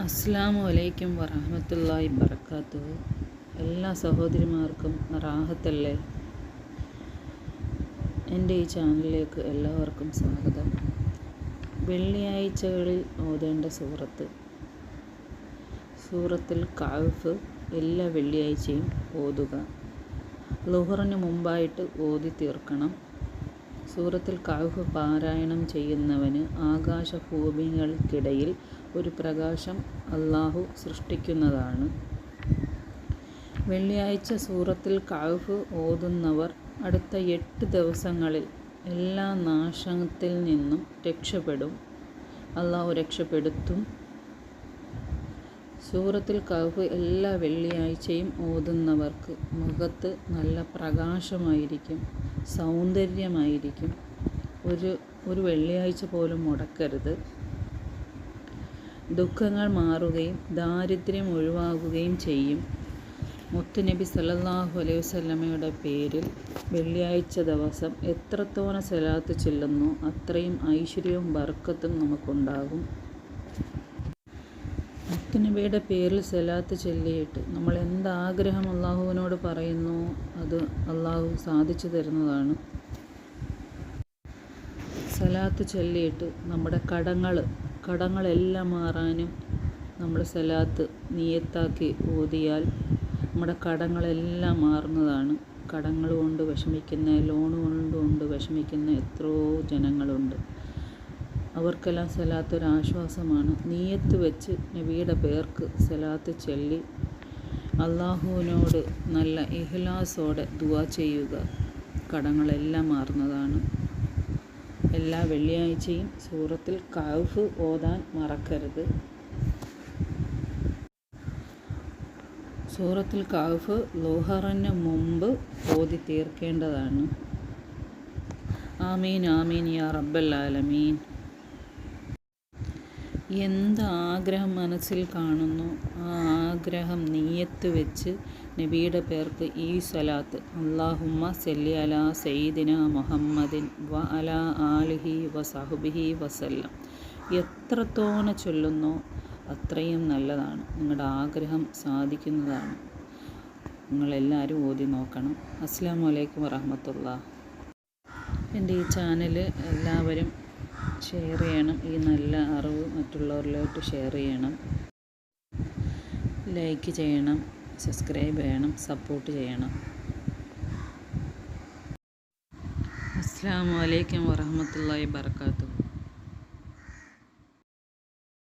അസ്സലാമു അലൈക്കും വറഹ്മത്തുള്ളാഹി വബറകാതുഹു. എല്ലാ സഹോദരിമാർക്കും റാഹത്തല്ലേ? എൻ്റെ ഈ ചാനലിലേക്ക് എല്ലാവർക്കും സ്വാഗതം. വെള്ളിയാഴ്ചകളിൽ ഓതേണ്ട സൂറത്തുൽ കഹ്ഫ് എല്ലാ വെള്ളിയാഴ്ചയും ഓതുക. ളുഹറിന് മുമ്പായിട്ട് ഓതി തീർക്കണം. സൂറത്തുൽ കഹ്ഫ് പാരായണം ചെയ്യുന്നവന് ആകാശഭൂമികൾക്കിടയിൽ ഒരു പ്രകാശം അല്ലാഹു സൃഷ്ടിക്കുന്നതാണ്. വെള്ളിയാഴ്ച സൂറത്തുൽ കഹ്ഫ് ഓതുന്നവർ അടുത്ത 8 ദിവസങ്ങളിൽ എല്ലാ നാശത്തിൽ നിന്നും രക്ഷപ്പെടും. അല്ലാഹു രക്ഷപ്പെടുത്തും. സൂറത്തുൽ കഹ്ഫ് എല്ലാ വെള്ളിയാഴ്ചയും ഓതുന്നവർക്ക് മുഖത്ത് നല്ല പ്രകാശമായിരിക്കും, സൗന്ദര്യമായിരിക്കും. ഒരു വെള്ളിയാഴ്ച പോലും മുടക്കരുത്. ദുഃഖങ്ങൾ മാറുകയും ദാരിദ്ര്യം ഒഴിവാകുകയും ചെയ്യും. മുത്തുനബി സല്ലല്ലാഹു അലൈഹി വസല്ലമയുടെ പേരിൽ വെള്ളിയാഴ്ച ദിവസം എത്രത്തോളം സ്വലാത്ത് ചൊല്ലുന്നു അത്രയും ഐശ്വര്യവും ബർക്കത്തും നമുക്കുണ്ടാകും. മുത്തുനബിയുടെ പേരിൽ സ്വലാത്ത് ചൊല്ലിയിട്ട് നമ്മൾ എന്താഗ്രഹം അള്ളാഹുവിനോട് പറയുന്നു അത് അള്ളാഹു സാധിച്ചു തരുന്നതാണ്. സ്വലാത്ത് ചൊല്ലിയിട്ട് നമ്മുടെ കടങ്ങളെല്ലാം മാറാനും നമ്മൾ സ്വലാത്ത് നിയത്താക്കി ഓതിയാൽ നമ്മുടെ കടങ്ങളെല്ലാം മാറുന്നതാണ്. കടങ്ങൾ കൊണ്ട് വിഷമിക്കുന്ന, ലോൺ കൊണ്ട് വിഷമിക്കുന്ന എത്രയോ ജനങ്ങളുണ്ട്. അവർക്കെല്ലാം സ്വലാത്ത് ഒരു ആശ്വാസമാണ്. നിയത്ത് വെച്ച് നബിയുടെ പേർക്ക് സ്വലാത്ത് ചൊല്ലി അള്ളാഹുവിനോട് നല്ല ഇഖ്ലാസോടെ ദുആ ചെയ്യുക. കടങ്ങളെല്ലാം മാറുന്നതാണ്. എല്ലാ വെള്ളിയാഴ്ചയും സൂറത്തുൽ കഹ്ഫ് ഓതാൻ മറക്കരുത്. സൂറത്തുൽ കഹ്ഫ് ളുഹറിന് മുമ്പ് ഓതി തീർക്കേണ്ടതാണ്. ആമീൻ ആമീൻ യാ റബ്ബൽ ആലമീൻ. എന്ത് ആഗ്രഹം മനസ്സിൽ കാണുന്നു ആ ആഗ്രഹം നിയത്ത് വെച്ച് നബിയുടെ പേർക്ക് ഈ സ്വലാത്ത് അല്ലാഹുമ്മ സല്ലി അലാ സയ്യിദിന മുഹമ്മദിൻ വ അലാ ആലിഹി വസഹ്ബിഹി വസല്ലം എത്രത്തോനെ ചൊല്ലുന്നോ അത്രയും നല്ലതാണ്. നിങ്ങളുടെ ആഗ്രഹം സാധിക്കുന്നതാണ്. നിങ്ങളെല്ലാവരും ഓതി നോക്കണം. അസ്സലാമു അലൈക്കും വറഹ്മത്തുള്ളാഹി. എൻ്റെ ഈ ചാനൽ എല്ലാവരും ഷെയർ ചെയ്യണം. ഈ നല്ല അറിവ് മറ്റുള്ളവരിലോട്ട് ഷെയർ ചെയ്യണം. ലൈക്ക് ചെയ്യണം, സബ്സ്ക്രൈബ് ചെയ്യണം, സപ്പോർട്ട് ചെയ്യണം. അസ്സലാമു അലൈക്കും വറഹ്മത്തുള്ളാഹി വബറകാതുഹു.